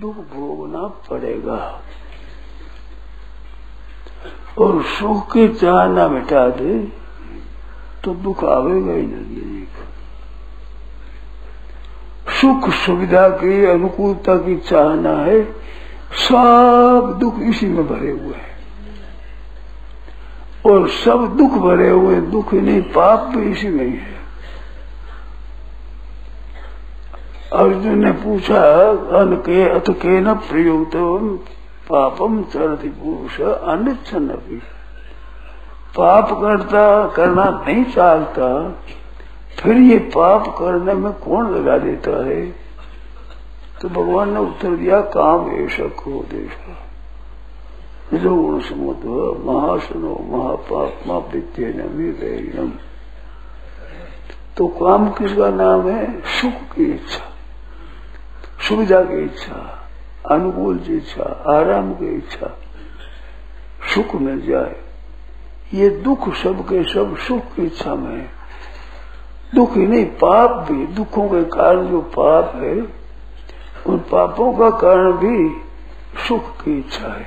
दुख भोगना पड़ेगा। और सुख की चाहना मिटा दे तो दुख आवेगा ही नहीं। सुख सुविधा की अनुकूलता की चाहना है, सब दुख इसी में भरे हुए हैं। और सब दुख भरे हुए, दुख नहीं पाप भी इसी में ही है। अर्जुन ने पूछा अनके अथ के न प्रयुक्तम पापम चरति पुरुष अनिच्छन भी। पाप करना नहीं चाहता, फिर ये पाप करने में कौन लगा देता है? तो भगवान ने उत्तर दिया काम ऐसा क्रोध ऐसा जो गुण समुद्र महासनो महापापमा विद्येनम। तो काम किसका नाम है? सुख की इच्छा, सुविधा की इच्छा, अनुकूल की इच्छा, आराम की इच्छा, सुख मिल जाए। ये दुख सबके सब सुख की इच्छा में है। दुख ही नहीं पाप भी, दुखों के कारण जो पाप है उन पापों का कारण भी सुख की इच्छा है।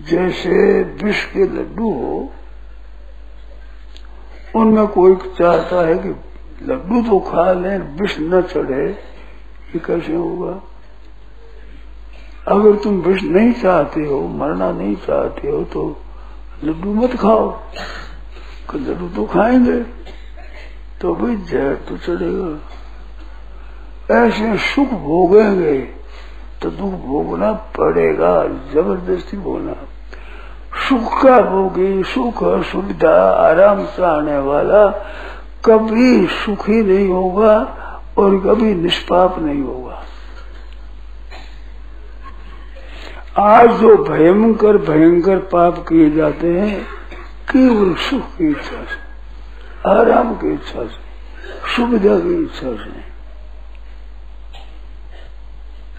जैसे विष के लड्डू हो, उनमें कोई चाहता है कि लड्डू तो खा लें, विष न चढ़े, ये कैसे होगा? अगर तुम विष नहीं चाहते हो, मरना नहीं चाहते हो, तो लड्डू मत खाओ। लड्डू तो खाएंगे तो भाई जहर तो चढ़ेगा। ऐसे सुख भोगेंगे तो दुख भोगना पड़ेगा, जबरदस्ती भोगना। सुख का भोगी, सुख सुविधा आराम चाहने वाला कभी सुखी नहीं होगा और कभी निष्पाप नहीं होगा। आज जो भयंकर भयंकर पाप किए जाते हैं केवल सुख की इच्छा से, आराम की इच्छा से, सुविधा की इच्छा से,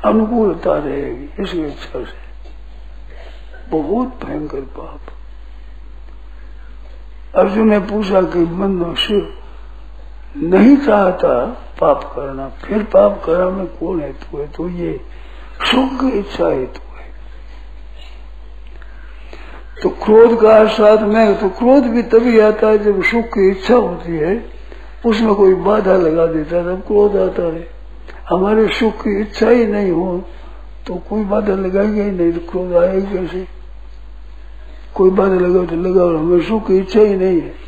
अनुकूलता रहेगी इसकी इच्छा से, बहुत भयंकर पाप। अर्जुन ने पूछा कि मनुष्य नहीं चाहता पाप करना, फिर पाप करने में कौन हेतु है? तो ये सुख की इच्छा हेतु है। तो क्रोध का साथ में, तो क्रोध भी तभी आता है जब सुख की इच्छा होती है, उसमें कोई बाधा लगा देता है तब क्रोध आता है। हमारे सुख की इच्छा ही नहीं हो तो कोई बाधा लगाएगा ही नहीं, तो क्रोध आएगा कैसे? कोई बाधा लगा तो लगा, और हमें सुख की इच्छा ही नहीं है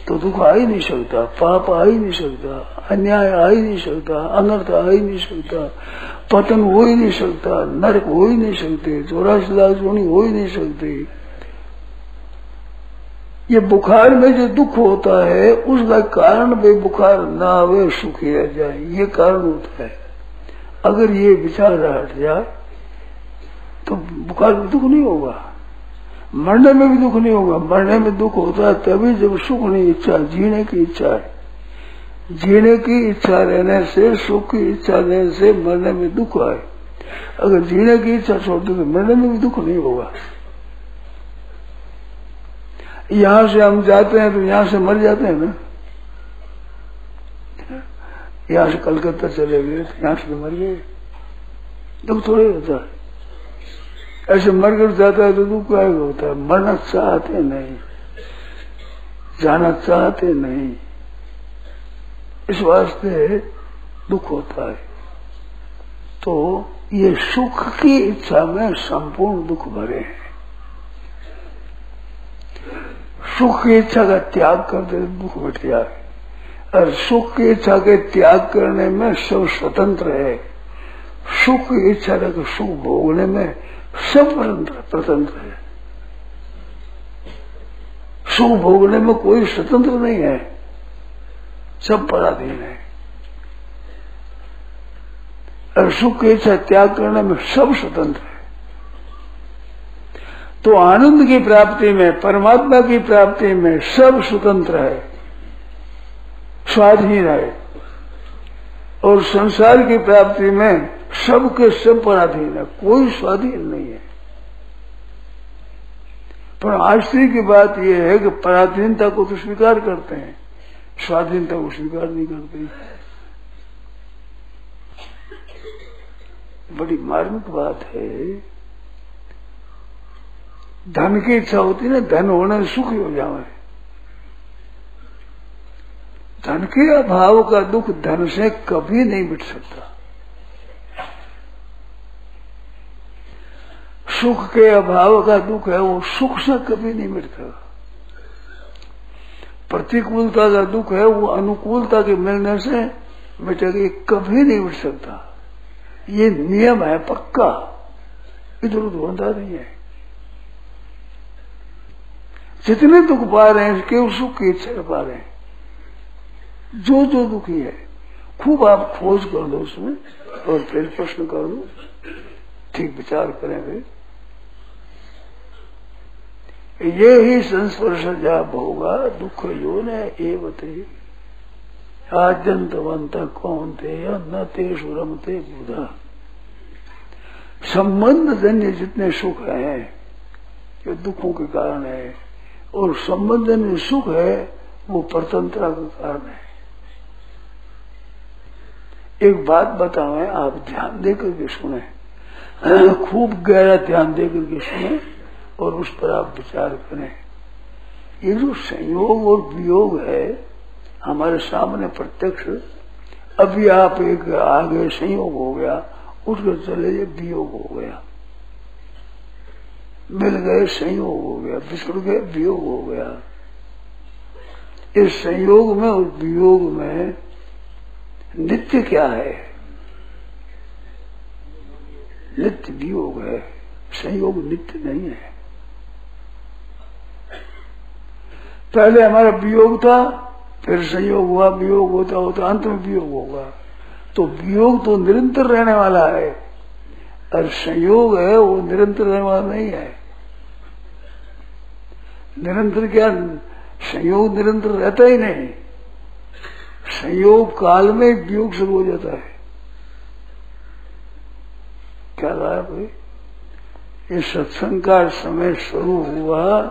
तो दुख आ ही नहीं सकता, पाप आ ही नहीं सकता, अन्याय आ ही नहीं सकता, अनर्थ आ ही नहीं सकता, पतन हो ही नहीं सकता, नरक हो ही नहीं सकते, 84 लाख जोनी हो ही नहीं सकते। ये बुखार में जो दुख होता है उसका कारण भी बुखार ना आवे, सुखी रह जाए, ये कारण होता है। अगर ये विचार हट जाए तो बुखार में दुख नहीं होगा, मरने में भी दुख नहीं होगा। मरने में दुख होता है तभी जब सुख नहीं, इच्छा, जीने की इच्छा है। जीने की इच्छा रहने से, सुख की इच्छा रहने से मरने में दुख आए। अगर जीने की इच्छा छोड़ दो तो मरने में भी दुख नहीं होगा। यहां से हम जाते हैं तो यहां से मर जाते हैं ना, यहां से कलकत्ता चले गए तो यहां से मर गए, दुख थोड़े होता है। ऐसे मरकर जाता है तो दुख क्या होता है? मरना चाहते नहीं, जाना चाहते नहीं, इस वास्ते दुख होता है। तो ये सुख की इच्छा में संपूर्ण दुख भरे हैं। सुख की इच्छा का त्याग कर दे दुख मिट जाए, और सुख की इच्छा के त्याग करने में सब स्वतंत्र है। सुख की इच्छा रख सुख भोगने में सब स्वतंत्र है। सुख भोगने में कोई स्वतंत्र नहीं है, सब पराधीन है। और सुख की इच्छा त्याग करने में सब स्वतंत्र है। तो आनंद की प्राप्ति में, परमात्मा की प्राप्ति में सब स्वतंत्र है, स्वाधीन है। और संसार की प्राप्ति में सबके सब पराधीन है, कोई स्वाधीन नहीं है। पर आश्चर्य की बात यह है कि पराधीनता को तो स्वीकार करते हैं, स्वाधीनता को स्वीकार नहीं करते। बड़ी मार्मिक बात है। धन की इच्छा होती है ना, धन होने से सुखी हो जावे। धन के अभाव का दुख धन से कभी नहीं मिट सकता। सुख के अभाव का दुख है वो सुख से कभी नहीं मिटता। प्रतिकूलता का दुख है वो अनुकूलता के मिलने से मिटेगा, ये कभी नहीं मिट सकता। ये नियम है पक्का, इधर उधर होता नहीं है। जितने दुख पा रहे हैं केवल सुख की इच्छा पा रहे हैं। जो जो दुखी है खूब आप खोज कर दो उसमें और फिर प्रश्न कर दो, ठीक विचार करें। फिर ये ही संस्पर्श जाप होगा दुख यो न एवते आद्यंतवंत कौन थे न तेषु रमते बुधा। संबंध जन्य जितने सुख है ये दुखों के कारण है, और संबंध जन्य सुख है वो परतंत्रा का कारण है। एक बात बताएं, आप ध्यान देकर के सुने, खूब गहरा ध्यान देकर के सुने और उस पर आप विचार करें। ये जो संयोग और वियोग है हमारे सामने प्रत्यक्ष, अभी आप एक आगे संयोग हो गया, उठकर चले गए वियोग हो गया, मिल गए संयोग हो गया, बिछड़ गए वियोग हो गया। इस संयोग में और वियोग में नित्य क्या है? नित्य वियोग है, संयोग नित्य नहीं है। पहले हमारा वियोग था, फिर संयोग हुआ, वियोग होता होता अंत में वियोग होगा। तो वियोग तो निरंतर रहने वाला है, और संयोग है वो निरंतर रहने वाला नहीं है। निरंतर क्या? संयोग निरंतर रहता ही नहीं। संयोग काल में वियोग शुरू हो जाता है। क्या रहा भाई? ये सत्संग का समय शुरू हुआ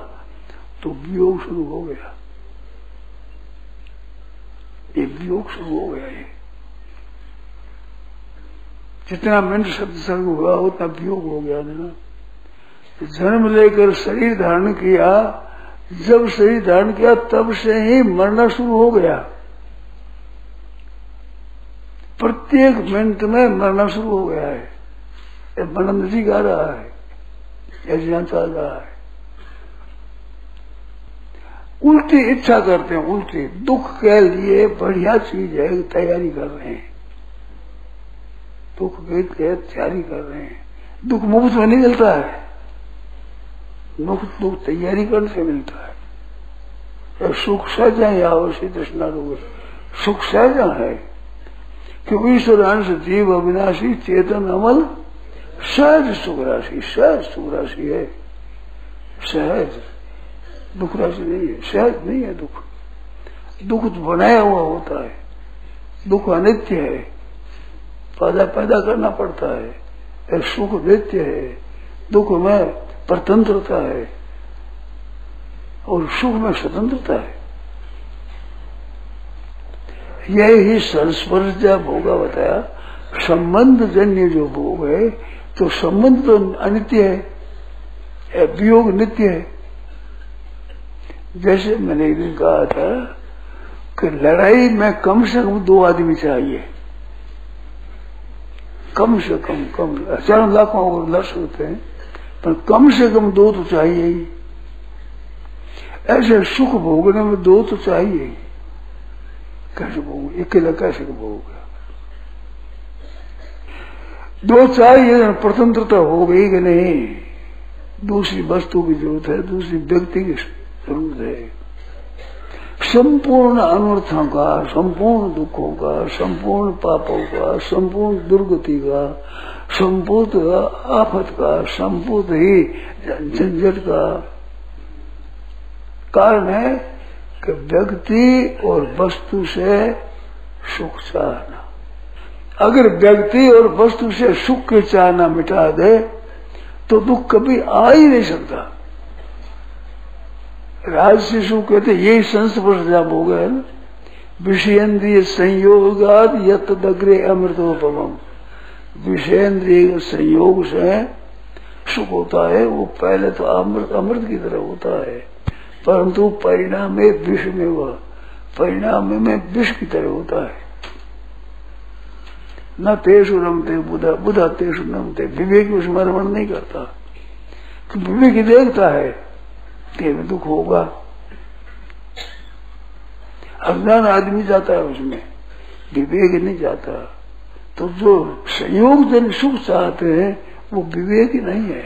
तो वियोग शुरू हो गया, ये वियोग शुरू हो गया। ये जितना मिनट सत्संग हुआ उतना वियोग हो गया ना। जन्म लेकर शरीर धारण किया, जब शरीर धारण किया तब से ही मरना शुरू हो गया। प्रत्येक मिनट में मरना शुरू हो गया है। मरण नजदीक आ रहा है, यज्ञ चल रहा है। उल्टी इच्छा करते हैं, उल्टी दुख के लिए बढ़िया चीज है, तैयारी कर रहे हैं। दुख के लिए तैयारी कर रहे हैं। दुख मुफ्त में नहीं मिलता है, दुख तैयारी करने से मिलता है। सुख सहजा या अवश्य तृष्णा रोग, सुख सहजा है क्योंकि ईश्वर अंश जीव अविनाशी चेतन अमल सहज सुख राशि, सहज सुख राशि है। सहज दुख राशि नहीं है, सहज नहीं है दुख। दुख तो बनाया हुआ होता है, दुख अनित्य है, पैदा करना पड़ता है। सुख नित्य है, दुख में परतंत्रता है और सुख में स्वतंत्रता है। यही संस्पर्श जब भोगा बताया, संबंध जन्य जो भोग है, तो संबंध तो अनित्य है, वियोग नित्य है। जैसे मैंने एक दिन कहा था कि लड़ाई में कम से कम 2 आदमी चाहिए, कम से कम हजारों लाखों लक्ष्य होते हैं, पर कम से कम 2 तो चाहिए ही। ऐसे सुख भोगने में 2 तो चाहिए ही। कैसे भोग? अकेला कैसे भोगेगा? 2 चाहिए। स्वतंत्रता हो गई कि नहीं? दूसरी वस्तु की जरूरत है, दूसरी व्यक्ति की जरूरत है। संपूर्ण अनर्थों का, संपूर्ण दुखों का, संपूर्ण पापों का, संपूर्ण दुर्गति का, संपूर्ण आफत का, संपूर्ण ही झंझट का कारण है कि व्यक्ति और वस्तु से सुख चाहना। अगर व्यक्ति और वस्तु से सुख के चाहना मिटा दे तो दुख कभी आ ही नहीं सकता। राजसी सुख कहते यही संस्पर्श जब हो गए ना, विषयेंद्रिय संयोगाद यत दग्रे अमृतोपमम। विषेंद्रिय संयोग से सुख होता है, वो पहले तो अमृत की तरह होता है, परंतु परिणाम में विष में वह परिणाम में विष की तरह होता है। न तेषु रमते बुधा, बुधा तेषु रमते। विवेक उसमें रमण नहीं करता, तो विवेक देखता है कि में दुख होगा। अज्ञान आदमी जाता है उसमें, विवेक नहीं जाता। तो जो संयोग जन सुख चाहते हैं वो विवेक ही नहीं है,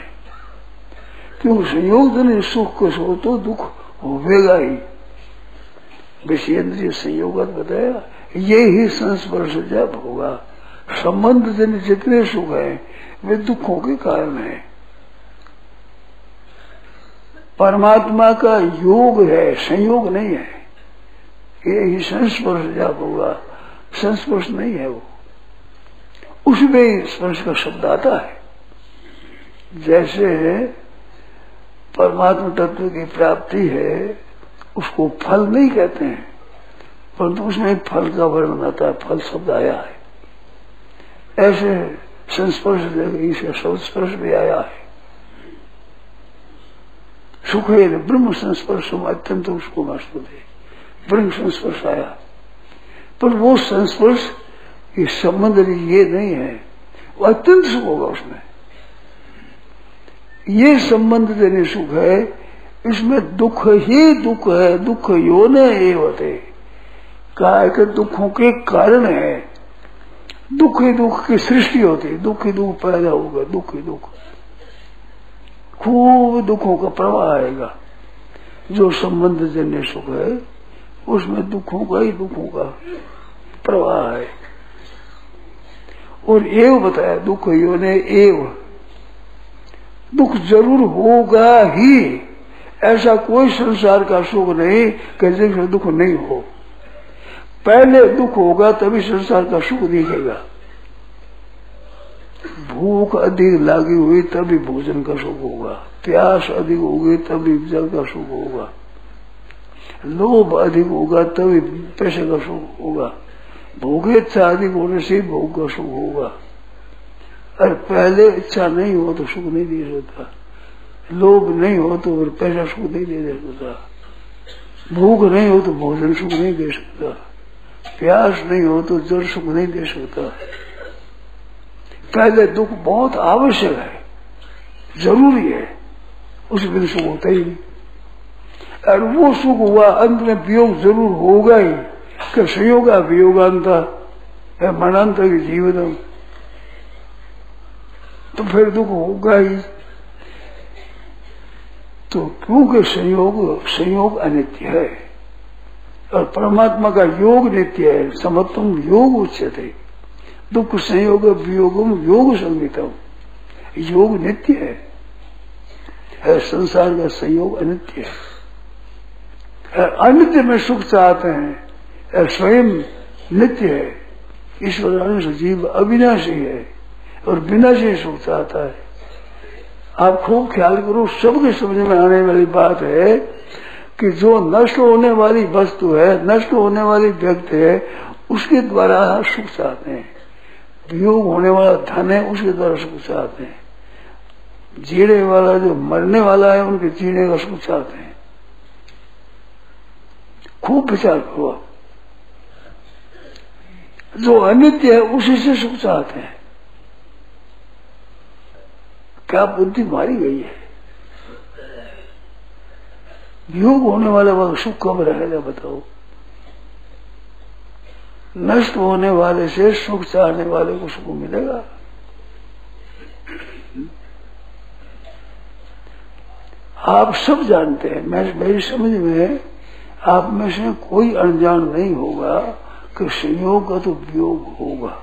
क्योंकि संयोग जन सुख को हो तो दुख होगा ही। विषयेंद्रिय संयोग बताया, ये ही संस्पर्श जब होगा। संबंध जन जितने सुख है वे दुखों के कारण है। परमात्मा का योग है, संयोग नहीं है। ये ही संस्पर्श जब होगा, संस्पर्श नहीं है वो, उसमें स्पर्श का शब्द आता है। जैसे परमात्मा तत्व की प्राप्ति है, उसको फल नहीं कहते हैं, परंतु उसमें फल का वर्णन आता है, फल शब्द आया है। ऐसे संस्पर्श से संस्पर्श भी आया है। सुख है ब्रह्म संस्पर्श अत्यंत उसको मस्त है, ब्रह्म संस्पर्श आया, पर वो संस्पर्श ये संबंध ये नहीं है, वो अत्यंत सुख होगा उसमें। ये संबंध देने सुख है, इसमें दुख ही दुख है। दुख योने ये होते कहा कि दुखों के कारण है। दुख ही दुख की सृष्टि होती है, दुख ही दुख पैदा होगा, दुख ही दुख, खूब दुखों का प्रवाह आएगा। जो संबंध जन्य सुख है उसमें दुखों का ही दुखों का प्रवाह है। और एव बताया, दुख योने एव, दुख जरूर होगा ही। ऐसा कोई संसार का सुख नहीं कि जिसमें दुख नहीं हो। पहले दुख होगा तभी संसार का सुख दिखेगा। भूख अधिक लगी हुई तभी भोजन का सुख होगा, प्यास अधिक होगी तभी जल का सुख होगा, लोभ अधिक होगा तभी पैसे का सुख होगा, भोग इच्छा अधिक होने से भोग का सुख होगा। और पहले इच्छा नहीं हो तो सुख नहीं दे सकता, लोभ नहीं हो तो फिर पैसा सुख नहीं दे सकता, भूख नहीं हो तो भोजन सुख नहीं दे सकता, प्यास नहीं हो तो जल सुख नहीं दे सकता। पहले दुख बहुत आवश्यक है, जरूरी है, उस बिन सुख होता ही नहीं। और वो सुख हुआ अंत में वियोग जरूर होगा ही, कि संयोग वियोगांत है मनांत की जीवन, तो फिर दुख होगा ही। तो क्योंकि संयोग अनित्य है और परमात्मा का योग नित्य है, समत्वम योग उच्यते, दुख संयोग वियोगम योग संगीतम, योग नित्य है, संसार का संयोग अनित्य है। अनित्य में सुख चाहते हैं, स्वयं नित्य है। ईश्वर जीव अविनाशी है और विनाशी सुख चाहता है। आप खूब ख्याल करो, सबके समझ में आने वाली बात है कि जो नष्ट होने वाली वस्तु है, नष्ट होने वाली व्यक्ति है, उसके द्वारा सुख चाहते हैं। वियोग होने वाला धन है, उसके द्वारा सुख चाहते हैं। जीने वाला जो मरने वाला है, उनके जीने का सुख चाहते हैं। खूब विचार करो। जो अनित्य है उसी से सुख चाहते हैं। क्या बुद्धि मारी गई है? वियोग होने वाले वह सुख कब रहेगा बताओ? नष्ट होने वाले से सुख चाहने वाले को सुख मिलेगा? आप सब जानते हैं, मेरी समझ में आप में से कोई अनजान नहीं होगा कि संयोग का तो वियोग होगा।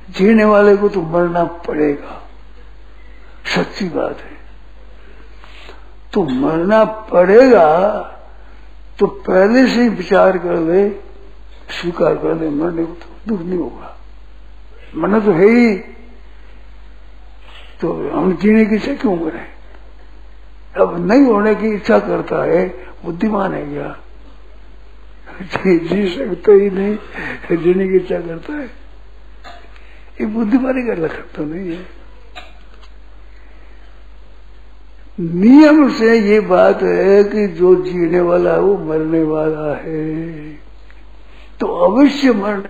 जीने वाले को तो मरना पड़ेगा, सच्ची बात है। तो मरना पड़ेगा तो पहले से ही विचार कर ले, स्वीकार कर ले, मरने को तो दुख नहीं होगा, मरना तो है ही, तो हम जीने की इच्छा क्यों करें? अब नहीं होने की इच्छा करता है, बुद्धिमान है क्या? जी सकते ही नहीं, जीने की इच्छा करता है। ये बुद्धिमानी का लक्षण तो नहीं है। नियम से ये बात है कि जो जीने वाला है वो मरने वाला है, तो अवश्य मरने वाला है,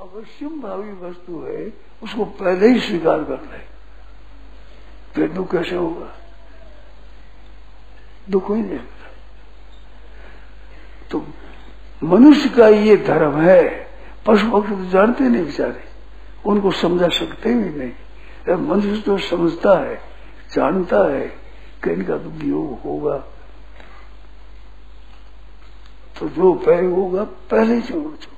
अवश्यम भावी वस्तु है, उसको पहले ही स्वीकार कर ले, फिर दुख कैसे होगा? दुख ही नहीं। तो मनुष्य का ये धर्म है। पशु पक्षी तो जानते नहीं बेचारे, उनको समझा सकते भी नहीं। मनुष्य तो समझता है, जानता है कि इनका तो वियोग होगा, तो जो पहले होगा पहले छोड़ दे।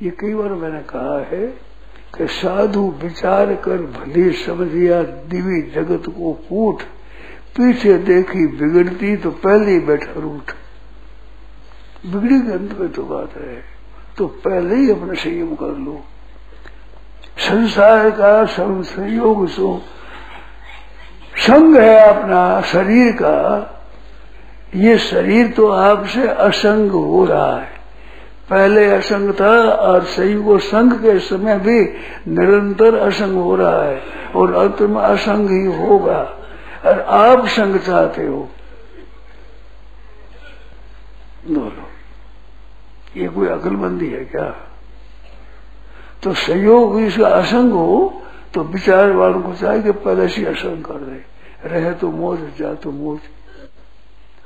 ये कई बार मैंने कहा है कि साधु विचार कर भली समझिया दिव्य जगत को कूट, पीछे देखी बिगड़ती तो पहले ही बैठा रूठ। बिगड़ी के अंत में तो बात है, तो पहले ही अपना संयम कर लो। संसार का संयोग सो संग है अपना शरीर का, ये शरीर तो आपसे असंग हो रहा है। पहले असंग था और संयोग संग के समय भी निरंतर असंग हो रहा है और अंत में असंग ही होगा। और आप संग चाहते हो, बोलो ये कोई अकलमंदी है क्या? तो संयोग इसका असंग हो तो विचार वालों को चाहिए कि पहले से असंग कर दे, रहे तो मौज जा तो मौज,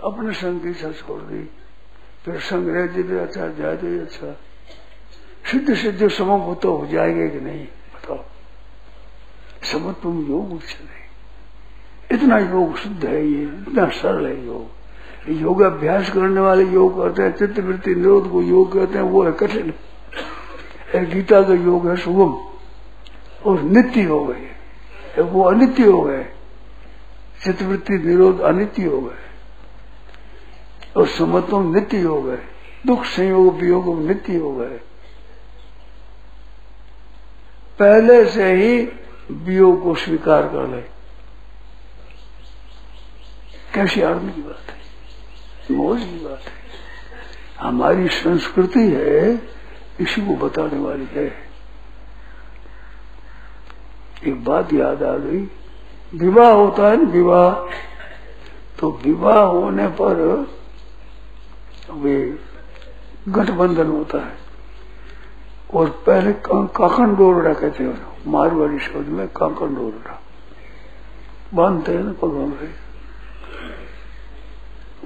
अपने संग की इच्छा छोड़ दी, फिर संग रह जाए अच्छा, जाए तो अच्छा। सिद्ध सिद्ध समभूत हो जाएगा कि नहीं बताओ? समझ तुम योग उच्च नहीं, इतना योग शुद्ध है, ये इतना सरल है योग। योगाभ्यास करने वाले योग करते हैं, चित्तवृत्ति निरोध को योग कहते हैं, वो है कठिन। गीता का योग है सुगम और नित्य हो गए, वो अनित्य हो गए। चित्तवृत्ति निरोध अनित्य हो गए और समत्वम नित्य हो गए, दुख संयोग वियोग नित्य हो गए। पहले से ही वियोग को स्वीकार कर ले। कैसी आनंद की बात है, मौज की बात है। हमारी संस्कृति है, इसी को बताने वाली है। एक बात याद आ गई, विवाह होता है ना, विवाह, तो विवाह होने पर वे गठबंधन होता है और पहले काकन डोरड़ा कहते हैं, मारवाड़ी शब्द में काकन डोरड़ा बांधते हैं ना पगों में,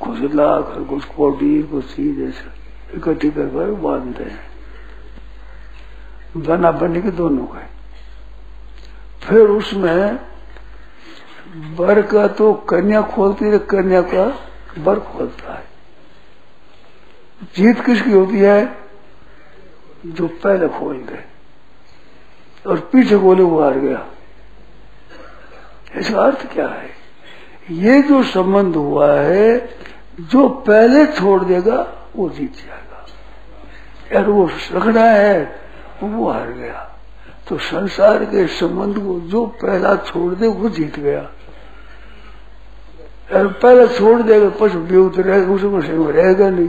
कुछ लाख कुछ कोटी कुछ चीज ऐसा इकट्ठी कर बांधते हैं, बना बनने के दोनों का। फिर उसमें बर का तो कन्या खोलती है, कन्या का बर खोलता है। जीत किसकी होती है? जो पहले खोल दे, और पीछे खोले वो हार गया। इसका अर्थ क्या है? ये जो संबंध हुआ है, जो पहले छोड़ देगा वो जीत जाएगा, यार वो रखना है वो हार गया। तो संसार के संबंध को जो पहला छोड़ दे वो जीत गया, और पहले छोड़ देगा पशु वियुक्त रहेगा, उसको रहेगा नहीं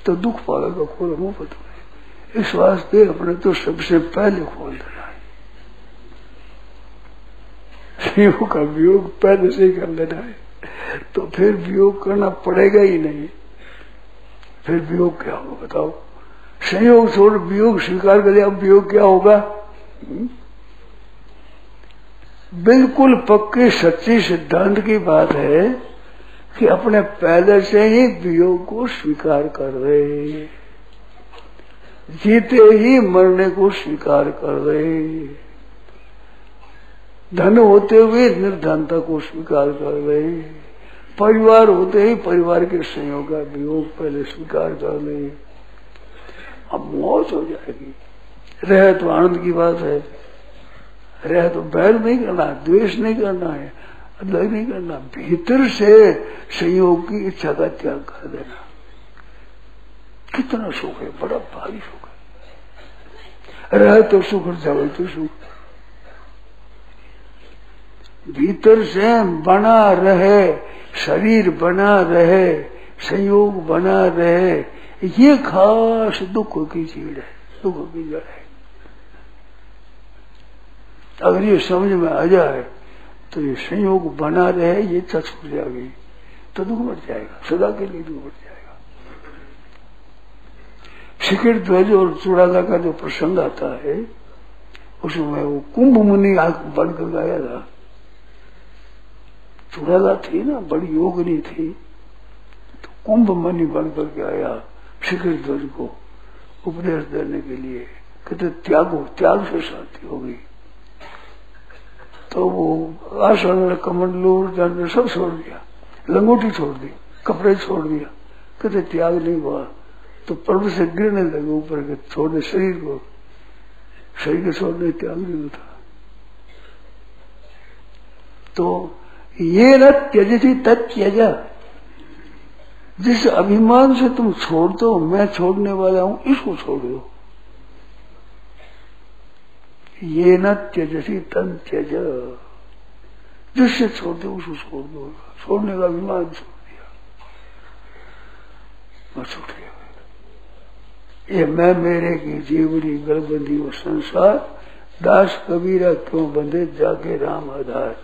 तो दुख पाएगा। खोलो मुफ्त में, इस वास्ते अपने तो सबसे पहले खोल देना है। योग का वियोग पहले से ही कर लेना है, तो फिर वियोग करना पड़ेगा ही नहीं। फिर वियोग क्या होगा बताओ? संयोग छोड़ वियोग स्वीकार कर लिया, अब वियोग क्या होगा? बिल्कुल पक्के सच्ची सिद्धांत की बात है कि अपने पहले से ही वियोग को स्वीकार कर रहे, जीते ही मरने को स्वीकार कर रहे, धन होते हुए निर्धनता को स्वीकार कर रहे, परिवार होते ही परिवार के संयोग का वियोग पहले स्वीकार कर रहे। अब मौज हो जाएगी। रहे तो आनंद की बात है, रहे तो बैर नहीं करना, द्वेष नहीं करना है, अलग नहीं करना, भीतर से संयोग की इच्छा का त्याग कर देना। कितना सुख है, बड़ा भारी सुख है। रहे तो सुख और जाए तो सुख। भीतर से बना रहे, शरीर बना रहे, संयोग बना रहे, ये खास दुख की चीज है, दुख की जड़ है। अगर ये समझ में आ जाए तो ये संयोग बना रहे, ये इच्छा छूट जाएगी तो दुख मट जाएगा, सदा के लिए दुख मट जाएगा। शिखर ध्वज और चूड़ाला का जो प्रसंग आता है उसमें वो कुंभ मुनि आंख बंद कर गाया था। चूड़ाला थी ना, बड़ी योगिनी थी, तो कुंभ मुनि बन करके आया शिखर ध्वज को उपदेश देने के लिए। कहते त्यागो, त्याग से शांति हो गई। तो वो आसन कमंडलू जान सब छोड़ दिया, लंगोटी छोड़ दी, कपड़े छोड़ दिया। कहते त्याग नहीं हुआ तो पर्वत से गिरने लगे ऊपर के, छोड़ने शरीर को, शरीर के छोड़ने त्याग नहीं होता। तो ये न त्यजति तत्यजा, जिस अभिमान से तुम छोड़ दो मैं छोड़ने वाला हूं, इसको छोड़ दो। ये न त्यजति तन त्यज, जिससे छोड़ दो उसको छोड़ दो। छोड़ने का अभिमान छोड़ दिया, मैं छूट गया। ये मैं मेरे की जीवनी गलबंदी वो संसार, दास कबीरा क्यों बंधे जाके राम आधार।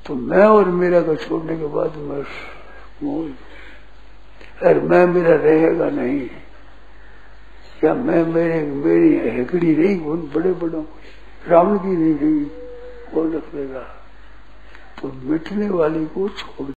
तो मैं और मेरा का छोड़ने के बाद मैं अरे मैं मेरा रहेगा नहीं, क्या मैं मेरी हेकड़ी रही बहुत बड़े बड़ों रावण की नहीं रही, कौन रख लेगा। तो मिटने वाली को छोड़